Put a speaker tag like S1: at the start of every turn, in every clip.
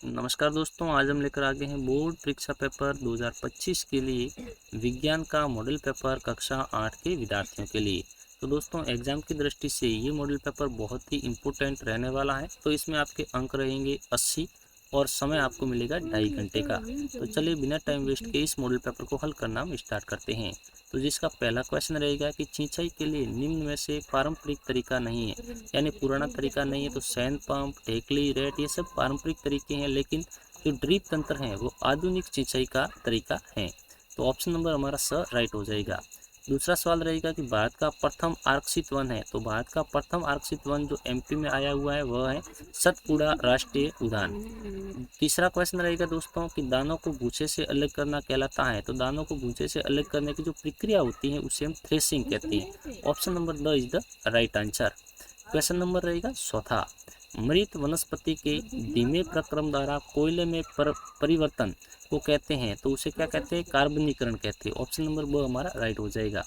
S1: नमस्कार दोस्तों, आज हम लेकर आ गए हैं बोर्ड परीक्षा पेपर 2025 के लिए विज्ञान का मॉडल पेपर कक्षा 8 के विद्यार्थियों के लिए। तो दोस्तों, एग्जाम की दृष्टि से ये मॉडल पेपर बहुत ही इम्पोर्टेंट रहने वाला है। तो इसमें आपके अंक रहेंगे 80 और समय आपको मिलेगा 2.5 घंटे का। तो चलिए बिना टाइम वेस्ट के इस मॉडल पेपर को हल करना हम स्टार्ट करते हैं। तो जिसका पहला क्वेश्चन रहेगा कि सिंचाई के लिए निम्न में से पारंपरिक तरीका नहीं है, यानी पुराना तरीका नहीं है। तो सैंड पंप, ढेकली, रेट ये सब पारंपरिक तरीके हैं, लेकिन जो ड्रिप तंत्र है वो आधुनिक सिंचाई का तरीका है। तो ऑप्शन नंबर हमारा स राइट हो जाएगा। दूसरा सवाल रहेगा कि भारत का प्रथम आरक्षित वन है। तो भारत का प्रथम आरक्षित वन जो एमपी में आया हुआ है वह है सतपुड़ा राष्ट्रीय उद्यान। तीसरा क्वेश्चन रहेगा दोस्तों कि दानों को भूसे से अलग करना कहलाता है। तो दानों को भूसे से अलग करने की जो प्रक्रिया होती है उसे हम थ्रेसिंग कहते हैं। Option number the is the right answer. Question number रहेगा चौथा, मृत वनस्पति के धीमे प्रक्रम द्वारा कोयले में परिवर्तन को कहते हैं। तो उसे क्या कहते हैं? कार्बनीकरण कहते हैं। ऑप्शन नंबर ब हमारा राइट हो जाएगा।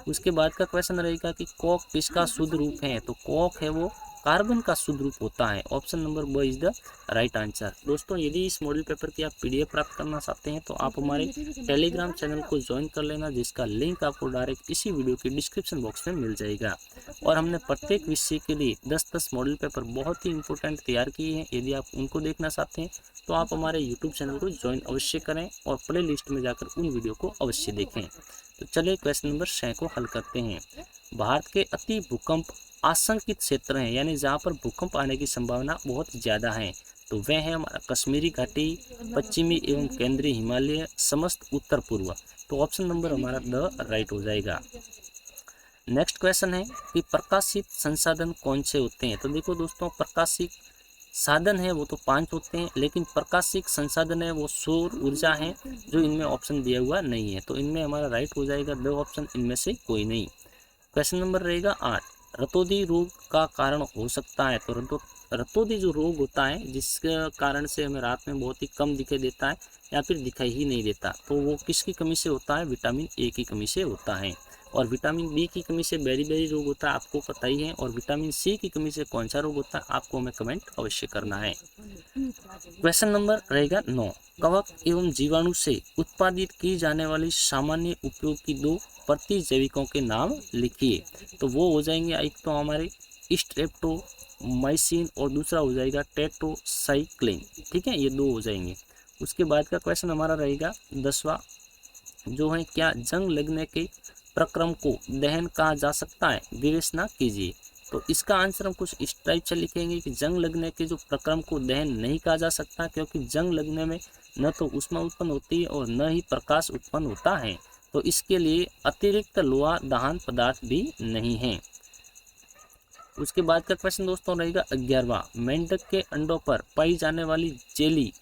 S1: उसके बाद का क्वेश्चन रहेगा कि कॉक किसका शुद्ध रूप है। तो कॉक है वो कार्बन का शुद्ध रूप होता है। ऑप्शन नंबर ब इज द राइट आंसर। दोस्तों, यदि इस मॉडल पेपर की आप पीडीएफ प्राप्त करना चाहते हैं तो आप हमारे टेलीग्राम चैनल को ज्वाइन कर लेना, जिसका लिंक आपको डायरेक्ट इसी वीडियो के डिस्क्रिप्शन बॉक्स में मिल जाएगा। और हमने प्रत्येक विषय के लिए 10-10 मॉडल पेपर बहुत ही इंपॉर्टेंट तैयार किए हैं। यदि आप उनको देखना चाहते हैं तो आप हमारे यूट्यूब चैनल को ज्वाइन अवश्य करें और प्ले लिस्ट में जाकर उन वीडियो को अवश्य देखें। तो चलिए क्वेश्चन नंबर 6 को हल करते हैं। भारत के अति भूकंप आशंकित क्षेत्र हैं, यानी जहाँ पर भूकंप आने की संभावना बहुत ज़्यादा है। तो वह है हमारा कश्मीरी घाटी, पश्चिमी एवं केंद्रीय हिमालय, समस्त उत्तर पूर्व। तो ऑप्शन नंबर हमारा द राइट हो जाएगा। नेक्स्ट क्वेश्चन है कि प्रकाशित संसाधन कौन से होते हैं। तो देखो दोस्तों, प्रकाशित साधन है वो तो 5 होते हैं, लेकिन प्रकाशिक संसाधन है वो सौर ऊर्जा है, जो इनमें ऑप्शन दिया हुआ नहीं है। तो इनमें हमारा राइट हो जाएगा द ऑप्शन, इनमें से कोई नहीं। क्वेश्चन नंबर रहेगा 8, रतौंधी रोग का कारण हो सकता है। तो रतौंधी जो रोग होता है जिसके कारण से हमें रात में बहुत ही कम दिखाई देता है या फिर दिखाई ही नहीं देता, तो वो किसकी कमी से होता है? विटामिन ए की कमी से होता है। और विटामिन बी की कमी से बेरी रोग होता है, आपको पता ही है। और विटामिन सी की कमी से कौन सा रोग होता है, आपको हमें कमेंट अवश्य करना है। क्वेश्चन नंबर रहेगा 9, कवक एवं जीवाणु से उत्पादित की जाने वाली सामान्य उपयोग की 2 प्रतिजैविकों के नाम लिखिए। तो वो हो जाएंगे एक तो हमारे स्ट्रेप्टोमाइसिन और दूसरा हो जाएगा टेट्रासाइक्लिन। ठीक है, ये 2 हो जाएंगे। उसके बाद का क्वेश्चन हमारा रहेगा 10वां, जो है क्या जंग लगने के प्रक्रम को दहन कहा जा सकता है? विवेचना कीजिए। तो इसका आंसर हम कुछ इस टाइप से लिखेंगे कि जंग लगने के जो प्रक्रम को दहन नहीं कहा जा सकता, क्योंकि जंग लगने में न तो ऊष्मा उत्पन्न होती है और न ही प्रकाश उत्पन्न होता है। तो इसके लिए अतिरिक्त लोहा दहन पदार्थ भी नहीं है। उसके बाद का क्वेश्चन दोस्तों रहेगा 11वां, मेंढक के अंडों पर पाई जाने वाली जेली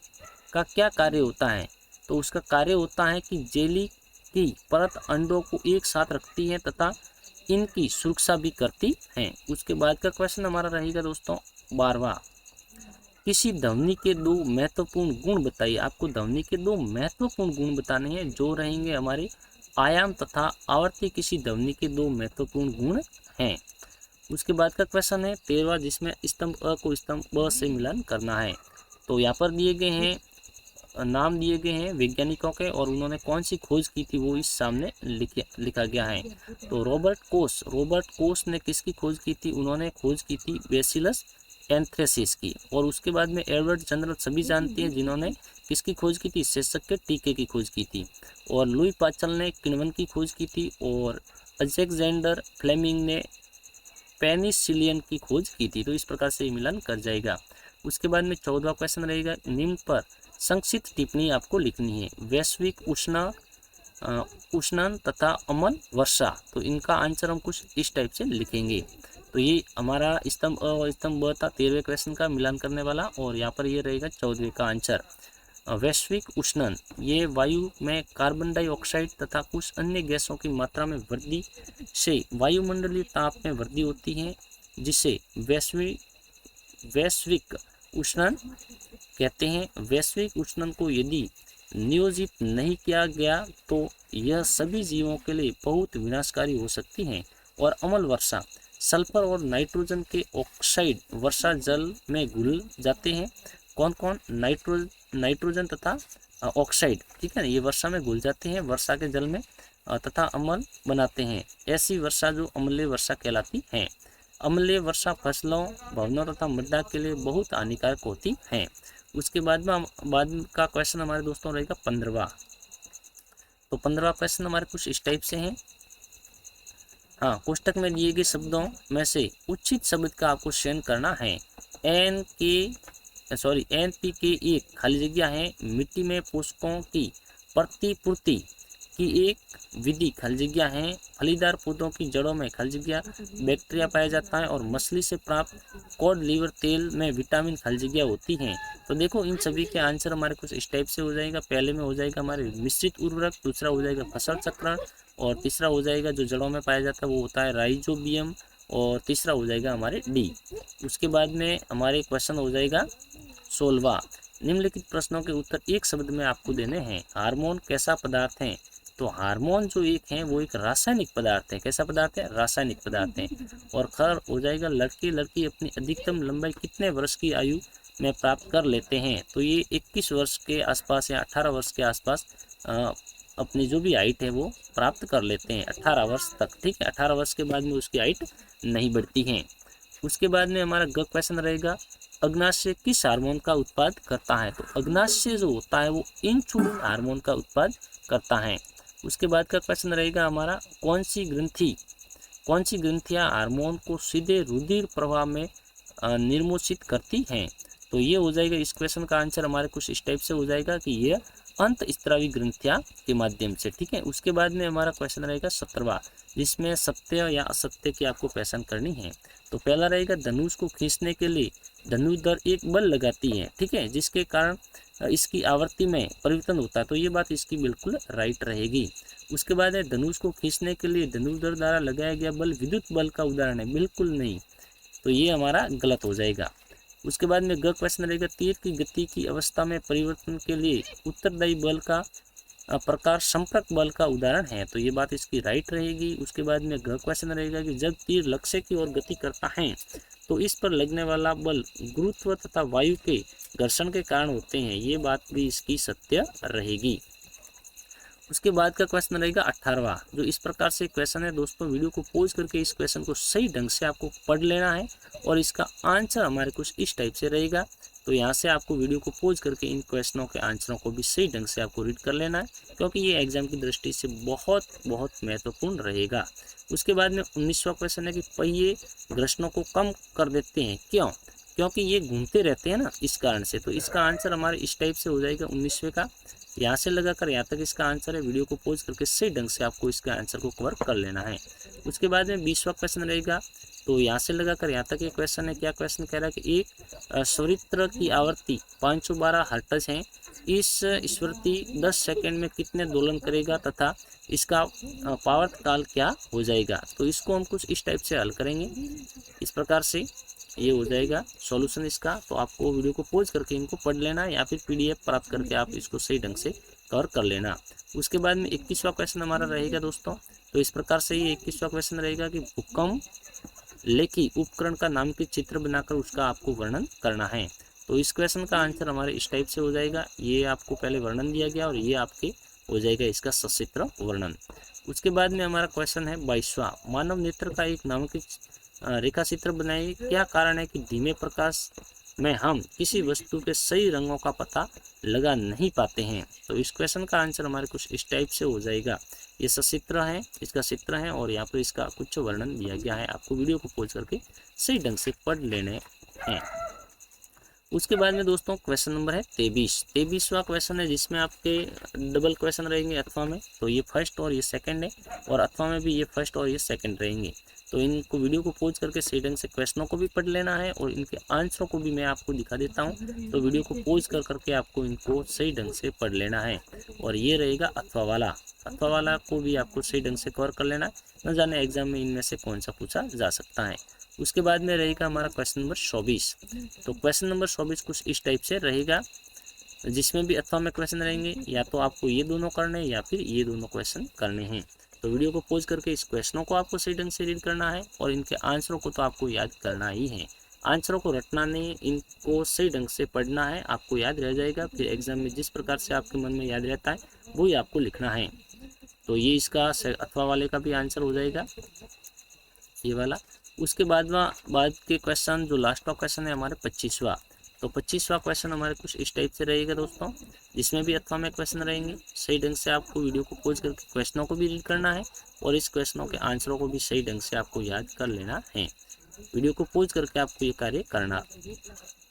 S1: का क्या कार्य होता है? तो उसका कार्य होता है कि जेली की परत अंडों को एक साथ रखती है तथा इनकी सुरक्षा भी करती है। उसके बाद का क्वेश्चन हमारा रहेगा दोस्तों 12वां, किसी ध्वनि के 2 महत्वपूर्ण गुण बताइए। आपको ध्वनि के 2 महत्वपूर्ण गुण बताने हैं, जो रहेंगे हमारे आयाम तथा आवर्ती किसी ध्वनि के 2 महत्वपूर्ण गुण हैं। उसके बाद का क्वेश्चन है 13वां, जिसमें स्तंभ अ को स्तंभ ब से मिलान करना है। तो यहाँ पर दिए गए हैं नाम दिए गए हैं वैज्ञानिकों के, और उन्होंने कौन सी खोज की थी वो इस सामने लिखा गया है। तो रॉबर्ट कोच ने किसकी खोज की थी? उन्होंने खोज की थी बैसिलस एंथ्रेसिस की। और उसके बाद में एडवर्ड जनरल सभी जानते हैं, जिन्होंने किसकी खोज की थी? शेषक के टीके की खोज की थी। और लुई पास्चल ने किण्वन की खोज की थी, और अलेक्जेंडर फ्लेमिंग ने पेनिसिलिन की खोज की थी। तो इस प्रकार से मिलान कर जाएगा। उसके बाद में 14वां क्वेश्चन रहेगा, निम्न पर संक्षिप्त टिप्पणी आपको लिखनी है। वैश्विक उष्णन तथा अमन वर्षा। तो इनका आंसर हम कुछ इस टाइप से लिखेंगे। तो ये हमारा स्तंभ अ और स्तंभ ब था 13वें क्वेश्चन का मिलान करने वाला, और यहाँ पर ये रहेगा 14वें का आंसर। वैश्विक उष्णन, ये वायु में कार्बन डाइऑक्साइड तथा कुछ अन्य गैसों की मात्रा में वृद्धि से वायुमंडलीय ताप में वृद्धि होती है, जिसे वैश्विक उष्णन कहते हैं। वैश्विक उष्णन को यदि नियोजित नहीं किया गया तो यह सभी जीवों के लिए बहुत विनाशकारी हो सकती है। और अम्ल वर्षा, सल्फर और नाइट्रोजन के ऑक्साइड वर्षा जल में घुल जाते हैं कौन कौन? नाइट्रोजन तथा ऑक्साइड, ठीक है ना, ये वर्षा में घुल जाते हैं वर्षा के जल में तथा अम्ल बनाते हैं। ऐसी वर्षा जो अम्लीय वर्षा कहलाती है। अम्लीय वर्षा फसलों, भवनों तथा मृदा के लिए बहुत हानिकारक होती है। उसके बाद का क्वेश्चन हमारे दोस्तों रहेगा 15वां। तो 15वां क्वेश्चन हमारे कुछ इस टाइप से है। हाँ, कोष्टक में दिए गए शब्दों में से उचित शब्द का आपको चयन करना है। NPK एक खाली जगह है मिट्टी में पोषकों की प्रतिपूर्ति की एक विधि खाली जगह है। फलीदार पौधों की जड़ों में खाली जगह बैक्टीरिया पाया जाता है और मछली से प्राप्त कॉड लीवर तेल में विटामिन खाली जगह होती हैं। तो देखो इन सभी के आंसर हमारे कुछ इस टाइप से हो जाएगा। पहले में हो जाएगा हमारे मिश्रित उर्वरक, दूसरा हो जाएगा फसल चक्रण, और तीसरा हो जाएगा जो जड़ों में पाया जाता है वो होता है राइजोबियम, और तीसरा हो जाएगा हमारे डी। उसके बाद में हमारे क्वेश्चन हो जाएगा 16वां। निम्नलिखित प्रश्नों के उत्तर एक शब्द में आपको देने हैं। हार्मोन कैसा पदार्थ है? तो हार्मोन जो एक है वो एक रासायनिक पदार्थ है। कैसा पदार्थ है? रासायनिक पदार्थ है। और खर हो जाएगा लड़के लड़की अपनी अधिकतम लंबाई कितने वर्ष की आयु में प्राप्त कर लेते हैं? तो ये 21 वर्ष के आसपास या 18 वर्ष के आसपास अपनी जो भी हाइट है वो प्राप्त कर लेते हैं 18 वर्ष तक, ठीक है। 18 वर्ष के बाद में उसकी हाइट नहीं बढ़ती है। उसके बाद में हमारा ग क्वेश्चन रहेगा अग्नाशय किस हार्मोन का उत्पाद करता है? तो अग्नाशय जो होता है वो इंसुलिन हार्मोन का उत्पाद करता है। उसके बाद का क्वेश्चन रहेगा हमारा कौन सी ग्रंथियां हार्मोन को सीधे रुधिर प्रवाह में निर्मोचित करती हैं? तो ये हो जाएगा, इस क्वेश्चन का आंसर हमारे कुछ इस टाइप से हो जाएगा कि ये अंतःस्रावी ग्रंथियां के माध्यम से, ठीक है। उसके बाद में हमारा क्वेश्चन रहेगा 17वां, जिसमें सत्य या असत्य की आपको पहचान करनी है। तो पहला रहेगा धनुष को खींचने के लिए धनुर्धर एक बल लगाती है, ठीक है, जिसके कारण इसकी आवृत्ति में परिवर्तन होता है। तो ये बात इसकी बिल्कुल राइट रहेगी। उसके बाद है धनुष को खींचने के लिए धनुर्धर द्वारा लगाया गया बल विद्युत बल का उदाहरण है, बिल्कुल नहीं, तो ये हमारा गलत हो जाएगा। उसके बाद में ग क्वेश्चन रहेगा तीर की गति की अवस्था में परिवर्तन के लिए उत्तरदायी बल का प्रकार संपर्क बल का उदाहरण है, तो ये बात इसकी राइट रहेगी। उसके बाद में ग क्वेश्चन रहेगा कि जब तीर लक्ष्य की ओर गति करता है तो इस पर लगने वाला बल गुरुत्व तथा वायु के घर्षण के कारण होते हैं, ये बात भी इसकी सत्य रहेगी। उसके बाद का क्वेश्चन रहेगा 18वां, जो इस प्रकार से क्वेश्चन है दोस्तों, वीडियो को पॉज करके इस क्वेश्चन को सही ढंग से आपको पढ़ लेना है और इसका आंसर हमारे कुछ इस टाइप से रहेगा। तो यहाँ से आपको वीडियो को पॉज करके इन क्वेश्चनों के आंसरों को भी सही ढंग से आपको रीड कर लेना है, क्योंकि ये एग्जाम की दृष्टि से बहुत महत्वपूर्ण रहेगा। उसके बाद में 19वां क्वेश्चन है कि पहिए घर्षणों को कम कर देते हैं, क्यों? क्योंकि ये घूमते रहते हैं ना, इस कारण से। तो इसका आंसर हमारे इस टाइप से हो जाएगा 19वें का। यहाँ से लगाकर यहाँ तक इसका आंसर है, वीडियो को पॉज करके सही ढंग से आपको इसके आंसर को कवर कर लेना है। उसके बाद में 20वां क्वेश्चन रहेगा, तो यहाँ से लगाकर यहाँ तक ये क्वेश्चन है। क्या क्वेश्चन कह रहा है कि एक स्वरित्र की आवृत्ति 512 हर्ट्ज है, इस स्वरित्र 10 सेकंड में कितने दोलन करेगा तथा इसका पावर्त काल क्या हो जाएगा? तो इसको हम कुछ इस टाइप से हल करेंगे, इस प्रकार से ये हो जाएगा सॉल्यूशन इसका। तो आपको वीडियो को पॉज करके इनको पढ़ लेना है या फिर PDF प्राप्त करके आप इसको सही ढंग से कवर कर लेना। उसके बाद में 21वां क्वेश्चन हमारा रहेगा दोस्तों, तो इस प्रकार से ये 21वां क्वेश्चन रहेगा कि भूकंप लेखी उपकरण का नामांकित चित्र बनाकर उसका आपको वर्णन करना है। तो इस क्वेश्चन का आंसर हमारे इस टाइप से हो जाएगा, ये आपको पहले वर्णन दिया गया और ये आपके हो जाएगा इसका सचित्र वर्णन। उसके बाद में हमारा क्वेश्चन है 22वां, मानव नेत्र का एक नामांकित रेखा चित्र बनाइए। क्या कारण है कि धीमे प्रकाश में हम किसी वस्तु के सही रंगों का पता लगा नहीं पाते हैं? तो इस क्वेश्चन का आंसर हमारे कुछ इस टाइप से हो जाएगा, ये सचित्र है, इसका चित्र है और यहाँ पर इसका कुछ वर्णन दिया गया है। आपको वीडियो को पॉज करके सही ढंग से पढ़ लेने हैं। उसके बाद में दोस्तों क्वेश्चन नंबर है 23वां क्वेश्चन है, जिसमें आपके डबल क्वेश्चन रहेंगे अथवा में, तो ये फर्स्ट और ये सेकंड है, और अथवा में भी ये फर्स्ट और ये सेकंड रहेंगे। तो इनको वीडियो को पॉज करके सही ढंग से क्वेश्चनों को भी पढ़ लेना है और इनके आंसरों को भी मैं आपको दिखा देता हूं। तो वीडियो को पॉज कर करके आपको इनको सही ढंग से पढ़ लेना है। और ये रहेगा अथवा वाला को भी आपको सही ढंग से कवर कर लेना है, न जाने एग्जाम में इनमें से कौन सा पूछा जा सकता है। उसके बाद में रहेगा हमारा क्वेश्चन नंबर 24। तो क्वेश्चन नंबर 24 कुछ इस टाइप से रहेगा, जिसमें भी अथवा में क्वेश्चन रहेंगे, या तो आपको ये दोनों करने हैं या फिर ये दोनों क्वेश्चन करने हैं। तो वीडियो को पॉज करके इस क्वेश्चनों को आपको सही ढंग से रीड करना है और इनके आंसरों को तो आपको याद करना ही है। आंसरों को रटना नहीं, इनको सही ढंग से पढ़ना है, आपको याद रह जाएगा। फिर एग्जाम में जिस प्रकार से आपके मन में याद रहता है वही आपको लिखना है। तो ये इसका अथवा वाले का भी आंसर हो जाएगा, ये वाला। उसके बाद के क्वेश्चन, जो लास्ट का क्वेश्चन है हमारे 25वां। तो 25वां क्वेश्चन हमारे कुछ इस टाइप से रहेगा दोस्तों, जिसमें भी अथवा में क्वेश्चन रहेंगे। सही ढंग से आपको वीडियो को पॉज करके क्वेश्चनों को भी रीड करना है और इस क्वेश्चनों के आंसरों को भी सही ढंग से आपको याद कर लेना है। वीडियो को पॉज करके आपको ये कार्य करना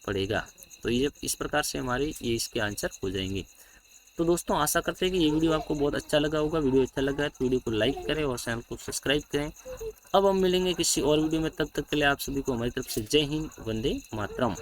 S1: पड़ेगा। तो ये इस प्रकार से हमारे ये इसके आंसर हो जाएंगे। तो दोस्तों आशा करते हैं कि ये वीडियो आपको बहुत अच्छा लगा होगा। वीडियो अच्छा लगा है तो वीडियो को लाइक करें और चैनल को सब्सक्राइब करें। अब हम मिलेंगे किसी और वीडियो में, तब तक के लिए आप सभी को हमारी तरफ से जय हिंद, वंदे मातरम।